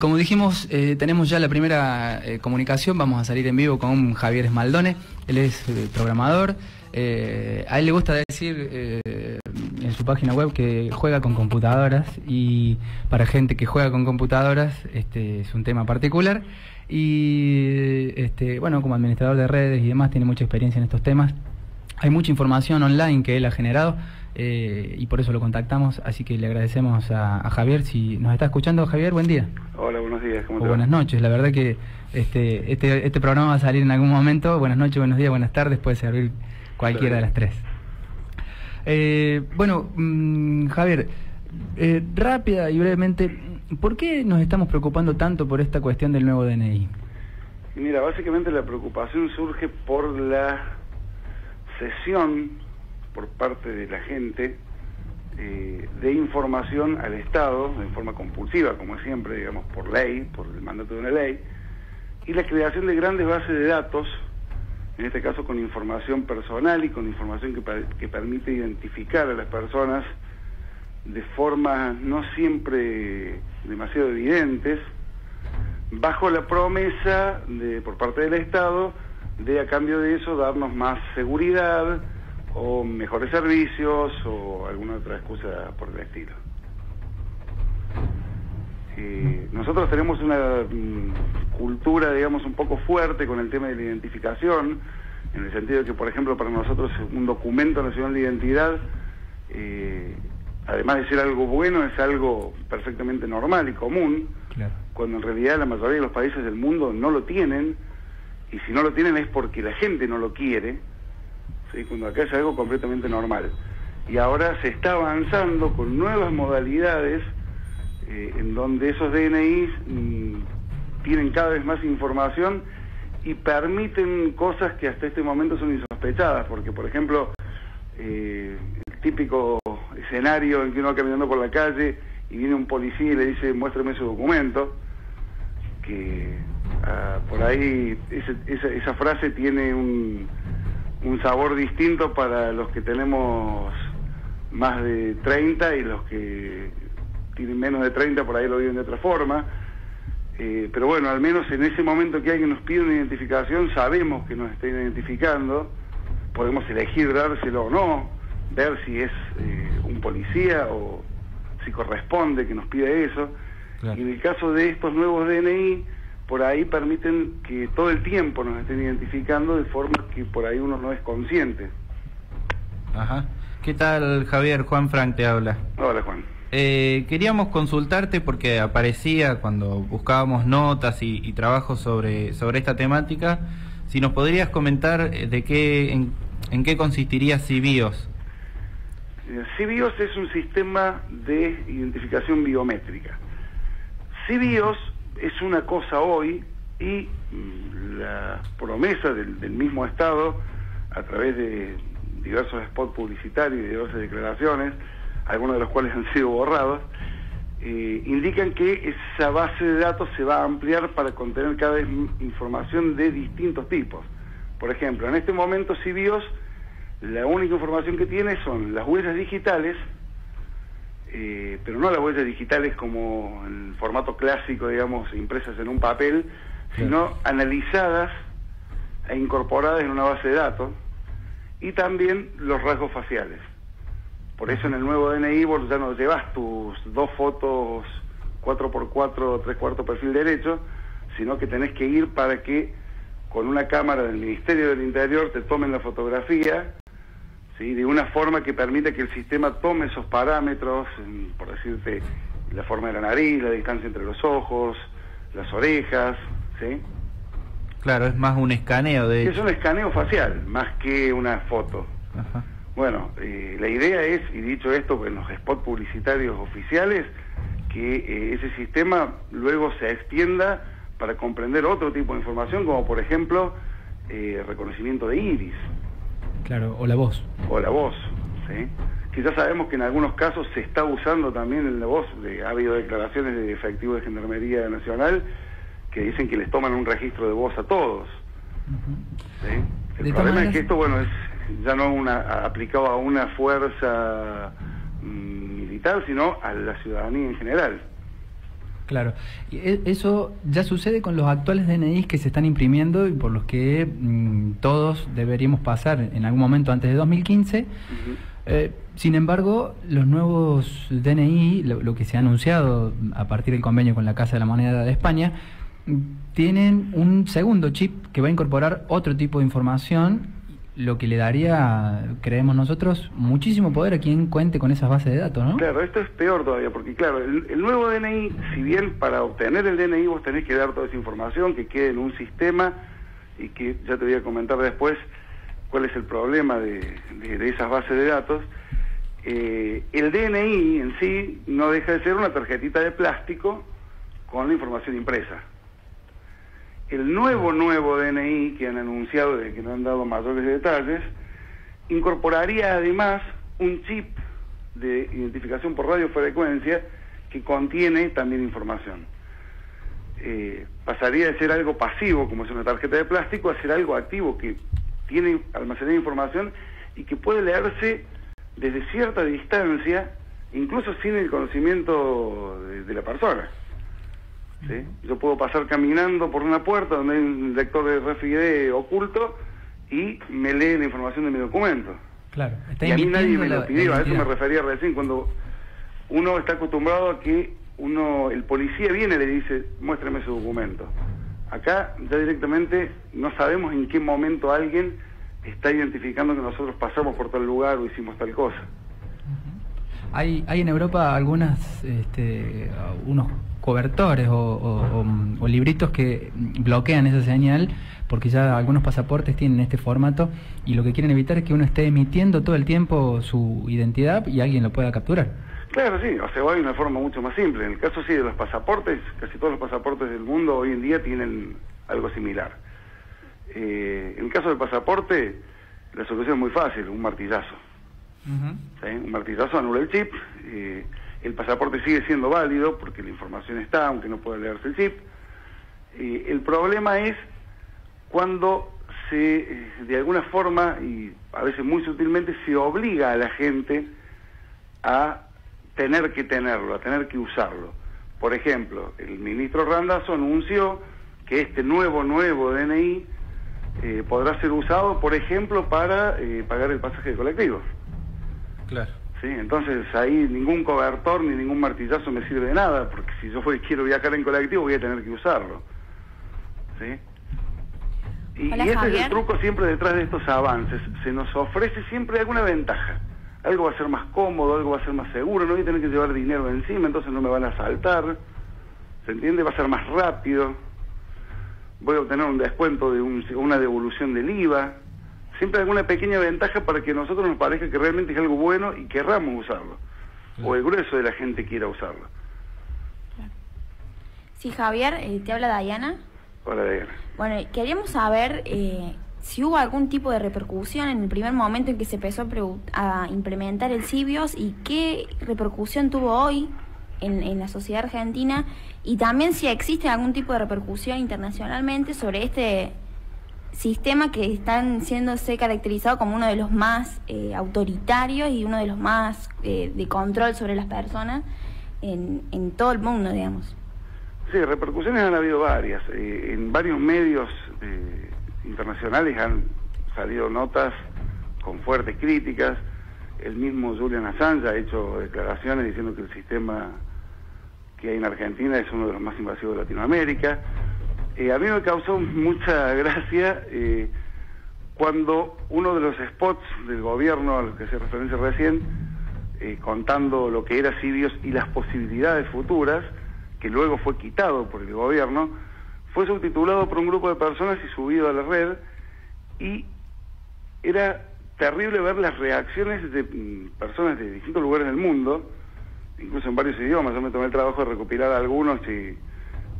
Como dijimos, tenemos ya la primera comunicación, vamos a salir en vivo con Javier Smaldone, él es programador, a él le gusta decir en su página web que juega con computadoras, y para gente que juega con computadoras este es un tema particular, y bueno, como administrador de redes y demás tiene mucha experiencia en estos temas. Hay mucha información online que él ha generado y por eso lo contactamos, así que le agradecemos a Javier. Si nos está escuchando, Javier, buen día. Hola, buenos días, ¿cómo te va? Buenas noches, la verdad que este programa va a salir en algún momento. Buenas noches, buenos días, buenas tardes, puede servir cualquiera de las tres. Bueno, Javier, rápida y brevemente, ¿por qué nos estamos preocupando tanto por esta cuestión del nuevo DNI? Mira, básicamente la preocupación surge por la cesión por parte de la gente de información al Estado, de forma compulsiva, como siempre, digamos, por ley, por el mandato de una ley, y la creación de grandes bases de datos, en este caso con información personal y con información que permite identificar a las personas de formas no siempre demasiado evidentes, bajo la promesa por parte del Estado de, a cambio de eso, darnos más seguridad o mejores servicios o alguna otra excusa por el estilo. Nosotros tenemos una cultura, digamos, un poco fuerte con el tema de la identificación, en el sentido de que, por ejemplo, para nosotros un documento nacional de identidad, además de ser algo bueno, es algo perfectamente normal y común, claro, cuando en realidad la mayoría de los países del mundo no lo tienen, y si no lo tienen es porque la gente no lo quiere, ¿sí? Cuando acá es algo completamente normal. Y ahora se está avanzando con nuevas modalidades en donde esos DNIs tienen cada vez más información y permiten cosas que hasta este momento son insospechadas, porque, por ejemplo, el típico escenario en que uno va caminando por la calle y viene un policía y le dice, muéstrame su documento, que por ahí esa frase tiene un sabor distinto para los que tenemos más de 30, y los que tienen menos de 30 por ahí lo viven de otra forma, pero bueno, al menos en ese momento que alguien nos pide una identificación, sabemos que nos está identificando, podemos elegir dárselo o no, ver si es un policía o si corresponde que nos pida eso. Claro. Y en el caso de estos nuevos DNI, por ahí permiten que todo el tiempo nos estén identificando de forma que por ahí uno no es consciente. Ajá. ¿Qué tal, Javier? Juan Frank te habla. Hola, Juan. Queríamos consultarte porque aparecía cuando buscábamos notas y trabajos sobre esta temática, si nos podrías comentar en qué consistiría CBIOS. CBIOS es un sistema de identificación biométrica. CBIOS es una cosa hoy, y la promesa del mismo Estado, a través de diversos spots publicitarios y diversas declaraciones, algunos de los cuales han sido borrados, indican que esa base de datos se va a ampliar para contener cada vez información de distintos tipos. Por ejemplo, en este momento CBIOS, la única información que tiene son las huellas digitales, pero no las huellas digitales como en formato clásico, digamos, impresas en un papel, sino analizadas e incorporadas en una base de datos, y también los rasgos faciales. Por eso en el nuevo DNI vos ya no llevas tus dos fotos 4x4, 3/4 perfil derecho, sino que tenés que ir para que con una cámara del Ministerio del Interior te tomen la fotografía, ¿sí? De una forma que permita que el sistema tome esos parámetros, por decirte, la forma de la nariz, la distancia entre los ojos, las orejas, ¿sí? Claro, es más un escaneo de hecho. Es un escaneo facial, más que una foto. Ajá. Bueno, la idea es, y dicho esto en los spots publicitarios oficiales, que ese sistema luego se extienda para comprender otro tipo de información, como por ejemplo reconocimiento de iris. Claro, o la voz. O la voz, ¿sí? Que ya sabemos que en algunos casos se está usando también en la voz. Ha habido declaraciones de efectivos de Gendarmería Nacional que dicen que les toman un registro de voz a todos. ¿Sí? El problema es que esto, bueno, es ya no aplicado a una fuerza militar, sino a la ciudadanía en general. Claro, y eso ya sucede con los actuales DNIs que se están imprimiendo y por los que todos deberíamos pasar en algún momento antes de 2015. Sin embargo, los nuevos DNI, lo que se ha anunciado a partir del convenio con la Casa de la Moneda de España, tienen un segundo chip que va a incorporar otro tipo de información, lo que le daría, creemos nosotros, muchísimo poder a quien cuente con esas bases de datos, ¿no? Claro, esto es peor todavía, porque claro, el nuevo DNI, si bien para obtener el DNI vos tenés que dar toda esa información, que quede en un sistema, y que ya te voy a comentar después cuál es el problema de esas bases de datos, el DNI en sí no deja de ser una tarjetita de plástico con la información impresa. El nuevo DNI que han anunciado, de que no han dado mayores detalles, incorporaría además un chip de identificación por radiofrecuencia que contiene también información. Pasaría de ser algo pasivo, como es una tarjeta de plástico, a ser algo activo, que tiene almacenada información y que puede leerse desde cierta distancia, incluso sin el conocimiento de la persona. ¿Sí? Yo puedo pasar caminando por una puerta donde hay un lector de RFID oculto y me lee la información de mi documento. Claro, y a mí nadie me lo pidió, a eso me refería recién, cuando uno está acostumbrado a que el policía viene y le dice, muéstrame su documento. Acá ya directamente no sabemos en qué momento alguien está identificando que nosotros pasamos por tal lugar o hicimos tal cosa. Hay en Europa unos cobertores o libritos que bloquean esa señal, porque ya algunos pasaportes tienen este formato y lo que quieren evitar es que uno esté emitiendo todo el tiempo su identidad y alguien lo pueda capturar. Claro, sí, o sea, hay una forma mucho más simple. En el caso sí de los pasaportes, casi todos los pasaportes del mundo hoy en día tienen algo similar. En el caso del pasaporte, la solución es muy fácil, un martillazo. ¿Sí? Un martillazo anula el chip, el pasaporte sigue siendo válido porque la información está, aunque no pueda leerse el chip. El problema es cuando de alguna forma, y a veces muy sutilmente, se obliga a la gente a tener que tenerlo, a tener que usarlo. Por ejemplo, el ministro Randazzo anunció que este nuevo DNI podrá ser usado, por ejemplo, para pagar el pasaje de colectivo. Claro. Sí, entonces ahí ningún cobertor ni ningún martillazo me sirve de nada, porque si yo quiero viajar en colectivo voy a tener que usarlo. ¿Sí? Y ese es el truco siempre detrás de estos avances. Se nos ofrece siempre alguna ventaja. Algo va a ser más cómodo, algo va a ser más seguro, no voy a tener que llevar dinero encima, entonces no me van a asaltar. ¿Se entiende? Va a ser más rápido. Voy a obtener un descuento de una devolución del IVA. Siempre alguna pequeña ventaja para que a nosotros nos parezca que realmente es algo bueno y querramos usarlo. O el grueso de la gente quiera usarlo. Sí, Javier, te habla Dayana. Hola, Dayana. Bueno, queríamos saber si hubo algún tipo de repercusión en el primer momento en que se empezó a implementar el CBIOS y qué repercusión tuvo hoy en la sociedad argentina, y también si existe algún tipo de repercusión internacionalmente sobre este sistema que están siéndose caracterizado como uno de los más autoritarios y uno de los más de control sobre las personas en todo el mundo, digamos. Sí, repercusiones han habido varias. En varios medios internacionales han salido notas con fuertes críticas. El mismo Julian Assange ha hecho declaraciones diciendo que el sistema que hay en Argentina es uno de los más invasivos de Latinoamérica. A mí me causó mucha gracia cuando uno de los spots del gobierno, a los que se referencia recién, contando lo que era CBIOS y las posibilidades futuras, que luego fue quitado por el gobierno, fue subtitulado por un grupo de personas y subido a la red, y era terrible ver las reacciones de personas de distintos lugares del mundo, incluso en varios idiomas. Yo me tomé el trabajo de recopilar algunos y,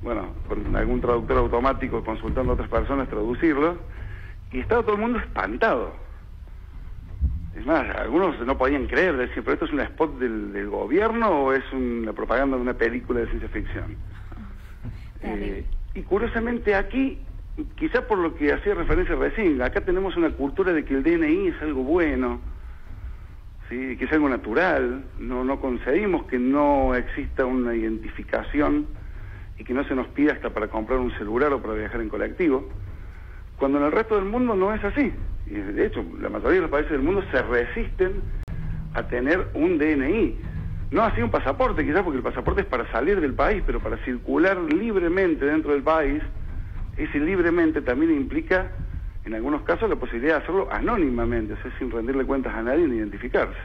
bueno, con algún traductor automático consultando a otras personas, traducirlos, y estaba todo el mundo espantado. Es más, algunos no podían creer, decir, ¿pero esto es un spot del gobierno o es una propaganda de una película de ciencia ficción? Y curiosamente aquí, quizá por lo que hacía referencia recién, acá tenemos una cultura de que el DNI es algo bueno, ¿sí? Que es algo natural. No concebimos que no exista una identificación y que no se nos pida hasta para comprar un celular o para viajar en colectivo, cuando en el resto del mundo no es así. Y de hecho, la mayoría de los países del mundo se resisten a tener un DNI. No así un pasaporte, quizás, porque el pasaporte es para salir del país, pero para circular libremente dentro del país, ese libremente también implica, en algunos casos, la posibilidad de hacerlo anónimamente, o sea, sin rendirle cuentas a nadie ni identificarse.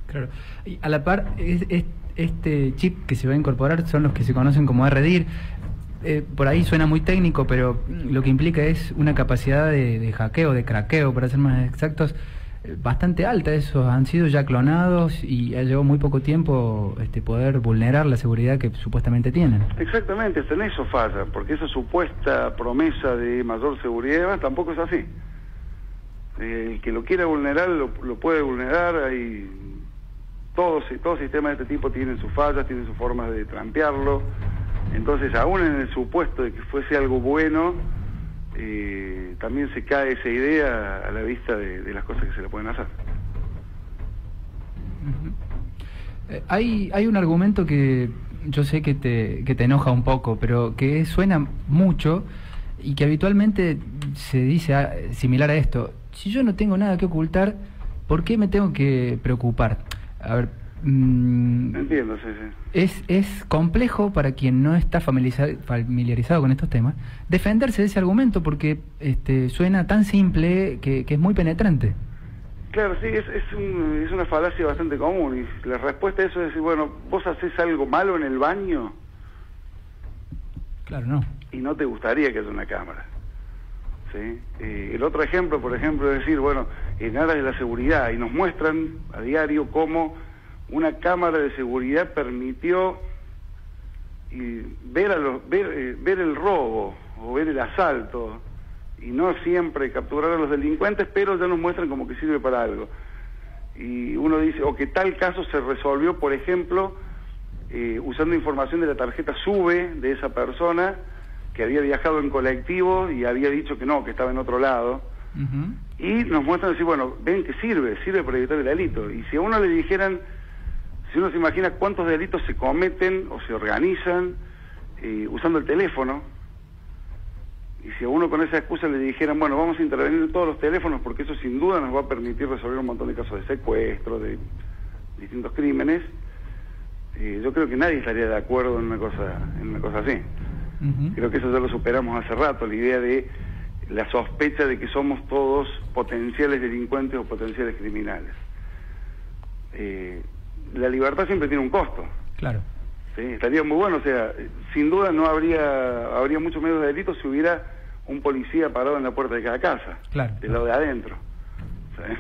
Claro. Y a la par, este chip que se va a incorporar son los que se conocen como RDIR. Por ahí suena muy técnico, pero lo que implica es una capacidad de hackeo, de craqueo, para ser más exactos, bastante alta. Esos han sido ya clonados y ha llevado muy poco tiempo poder vulnerar la seguridad que supuestamente tienen. Exactamente, hasta en eso falla, porque esa supuesta promesa de mayor seguridad tampoco es así. El que lo quiera vulnerar lo puede vulnerar. Hay todo sistema de este tipo tienen sus fallas, tienen sus formas de trampearlo. Entonces, aún en el supuesto de que fuese algo bueno, también se cae esa idea a la vista de las cosas que se le pueden hacer. Hay un argumento que yo sé que te enoja un poco, pero que suena mucho y que habitualmente se dice similar a esto: si yo no tengo nada que ocultar, ¿por qué me tengo que preocupar? A ver, entiendo, sí. Es complejo para quien no está familiarizado con estos temas defenderse de ese argumento, porque suena tan simple que es muy penetrante. Claro, sí, es una falacia bastante común, y la respuesta a eso es decir, bueno, vos haces algo malo en el baño. Claro, no. Y no te gustaría que haya una cámara. ¿Sí? El otro ejemplo, por ejemplo, es decir, bueno, en aras de la seguridad, y nos muestran a diario cómo una cámara de seguridad permitió ver el robo o ver el asalto, y no siempre capturar a los delincuentes, pero ya nos muestran como que sirve para algo. Y uno dice, o que tal caso se resolvió, por ejemplo, usando información de la tarjeta SUBE de esa persona que había viajado en colectivo y había dicho que no, que estaba en otro lado. Y nos muestran decir, bueno, ven que sirve para evitar el delito. Y si a uno le dijeran, si uno se imagina cuántos delitos se cometen o se organizan usando el teléfono, y si a uno con esa excusa le dijeran, bueno, vamos a intervenir en todos los teléfonos porque eso sin duda nos va a permitir resolver un montón de casos de secuestro, de distintos crímenes, yo creo que nadie estaría de acuerdo en una cosa así. Creo que eso ya lo superamos hace rato, la idea de la sospecha de que somos todos potenciales delincuentes o potenciales criminales. La libertad siempre tiene un costo. Claro. ¿Sí? Estaría muy bueno, o sea, sin duda no habría mucho menos de delitos si hubiera un policía parado en la puerta de cada casa, claro, del lado de adentro. ¿Sí?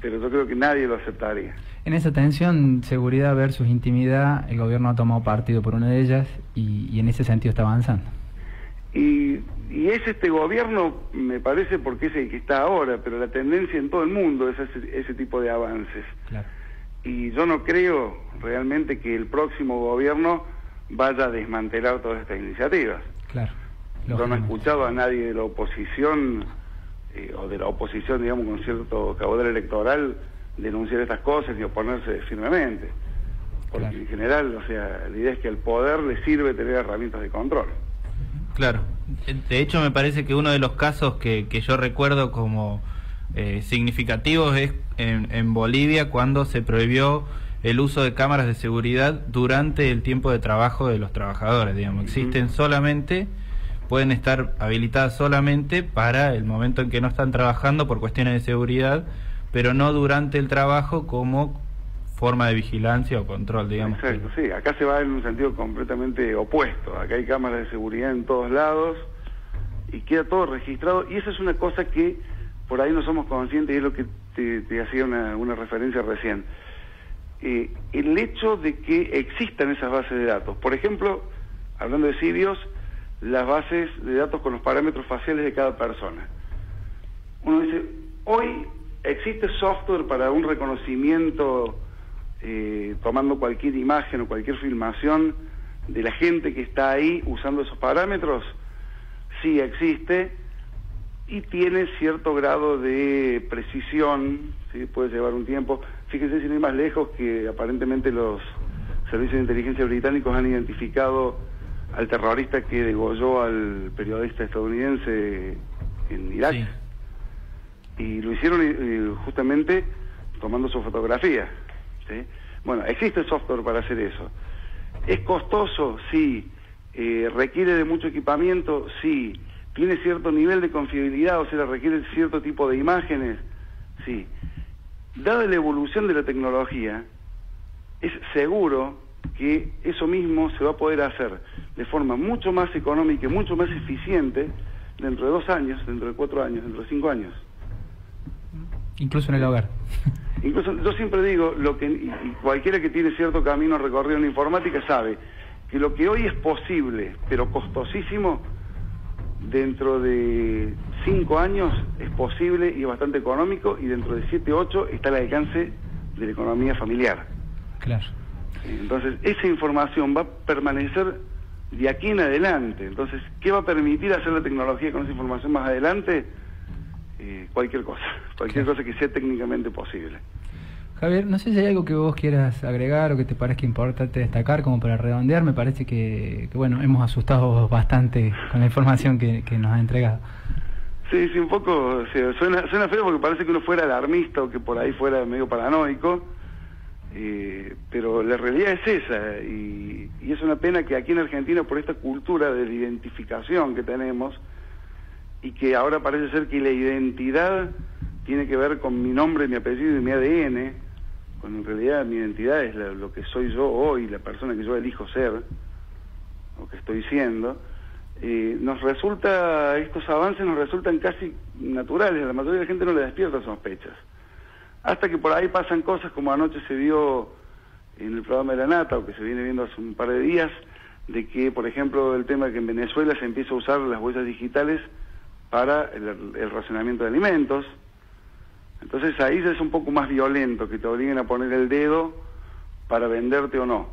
Pero yo creo que nadie lo aceptaría. En esa tensión, seguridad versus intimidad, el gobierno ha tomado partido por una de ellas y en ese sentido está avanzando. Y es este gobierno, me parece, porque es el que está ahora, pero la tendencia en todo el mundo es ese tipo de avances. Claro. Y yo no creo realmente que el próximo gobierno vaya a desmantelar todas estas iniciativas. Claro. Yo no he escuchado a nadie de la oposición, o de la oposición, digamos, con cierto caudal electoral, denunciar estas cosas ni oponerse firmemente. Porque claro, en general, o sea, la idea es que al poder le sirve tener herramientas de control. Claro. De hecho, me parece que uno de los casos que yo recuerdo como significativos es en Bolivia, cuando se prohibió el uso de cámaras de seguridad durante el tiempo de trabajo de los trabajadores, digamos. Existen solamente, pueden estar habilitadas solamente para el momento en que no están trabajando por cuestiones de seguridad, pero no durante el trabajo como forma de vigilancia o control, digamos. Exacto, sí, acá se va en un sentido completamente opuesto. Acá hay cámaras de seguridad en todos lados y queda todo registrado, y eso es una cosa que por ahí no somos conscientes, y es lo que te hacía una referencia recién. El hecho de que existan esas bases de datos, por ejemplo, hablando de Sibios, las bases de datos con los parámetros faciales de cada persona. Uno dice, hoy existe software para un reconocimiento tomando cualquier imagen o cualquier filmación de la gente que está ahí usando esos parámetros. Sí existe y tiene cierto grado de precisión, ¿sí? Puede llevar un tiempo. Fíjense, sin ir más lejos, que aparentemente los servicios de inteligencia británicos han identificado al terrorista que degolló al periodista estadounidense en Irak. Sí. Y lo hicieron justamente tomando su fotografía, ¿sí? Bueno, existe software para hacer eso. ¿Es costoso? Sí. ¿Requiere de mucho equipamiento? Sí. ¿Tiene cierto nivel de confiabilidad? O sea, ¿requiere cierto tipo de imágenes? Sí. Dada la evolución de la tecnología, es seguro que eso mismo se va a poder hacer de forma mucho más económica y mucho más eficiente dentro de 2 años, dentro de 4 años, dentro de 5 años. Incluso en el hogar. Incluso, yo siempre digo, y cualquiera que tiene cierto camino recorrido en la informática sabe que lo que hoy es posible, pero costosísimo, dentro de 5 años es posible y es bastante económico, y dentro de 7, 8 está al alcance de la economía familiar. Claro. Entonces, esa información va a permanecer de aquí en adelante. Entonces, ¿qué va a permitir hacer la tecnología con esa información más adelante? Cualquier cosa que sea técnicamente posible. Javier, no sé si hay algo que vos quieras agregar o que te parezca importante destacar como para redondear. Me parece que bueno, hemos asustado bastante con la información que nos ha entregado. Sí, un poco, o sea, suena feo porque parece que uno fuera alarmista o que por ahí fuera medio paranoico, pero la realidad es esa, y es una pena que aquí en Argentina, por esta cultura de la identificación que tenemos, y que ahora parece ser que la identidad tiene que ver con mi nombre, mi apellido y mi ADN, cuando en realidad mi identidad es lo que soy yo hoy, la persona que yo elijo ser, o que estoy siendo. Estos avances nos resultan casi naturales, a la mayoría de la gente no le despierta sospechas. Hasta que por ahí pasan cosas como anoche se vio en el programa de la Nata, o que se viene viendo hace un par de días, de que, por ejemplo, el tema de que en Venezuela se empieza a usar las huellas digitales para el racionamiento de alimentos. Entonces ahí ya es un poco más violento, que te obliguen a poner el dedo para venderte o no.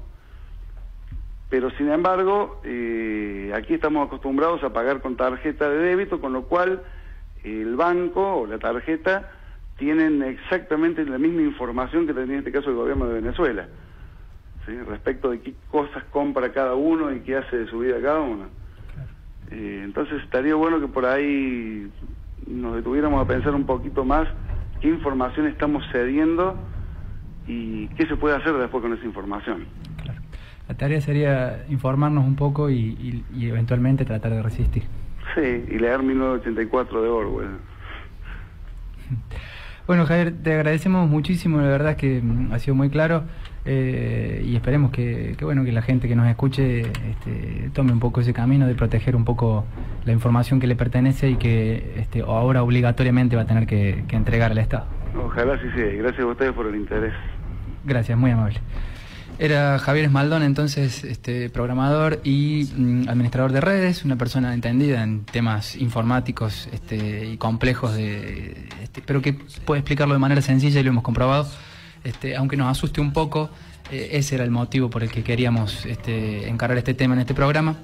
Pero sin embargo, aquí estamos acostumbrados a pagar con tarjeta de débito, con lo cual el banco o la tarjeta tienen exactamente la misma información que tenía en este caso el gobierno de Venezuela, ¿sí? Respecto de qué cosas compra cada uno y qué hace de su vida cada uno. Entonces estaría bueno que por ahí nos detuviéramos a pensar un poquito más qué información estamos cediendo y qué se puede hacer después con esa información. Claro. La tarea sería informarnos un poco y eventualmente tratar de resistir. Sí, y leer 1984 de Orwell. Bueno, Javier, te agradecemos muchísimo, la verdad es que ha sido muy claro, y esperemos que la gente que nos escuche tome un poco ese camino de proteger un poco la información que le pertenece y que ahora obligatoriamente va a tener que entregar al Estado. Ojalá sí sea. Gracias a ustedes por el interés. Gracias, muy amable. Era Javier Esmaldón, entonces, programador y administrador de redes, una persona entendida en temas informáticos y complejos, pero que puede explicarlo de manera sencilla y lo hemos comprobado. Aunque nos asuste un poco, ese era el motivo por el que queríamos encarar este tema en este programa.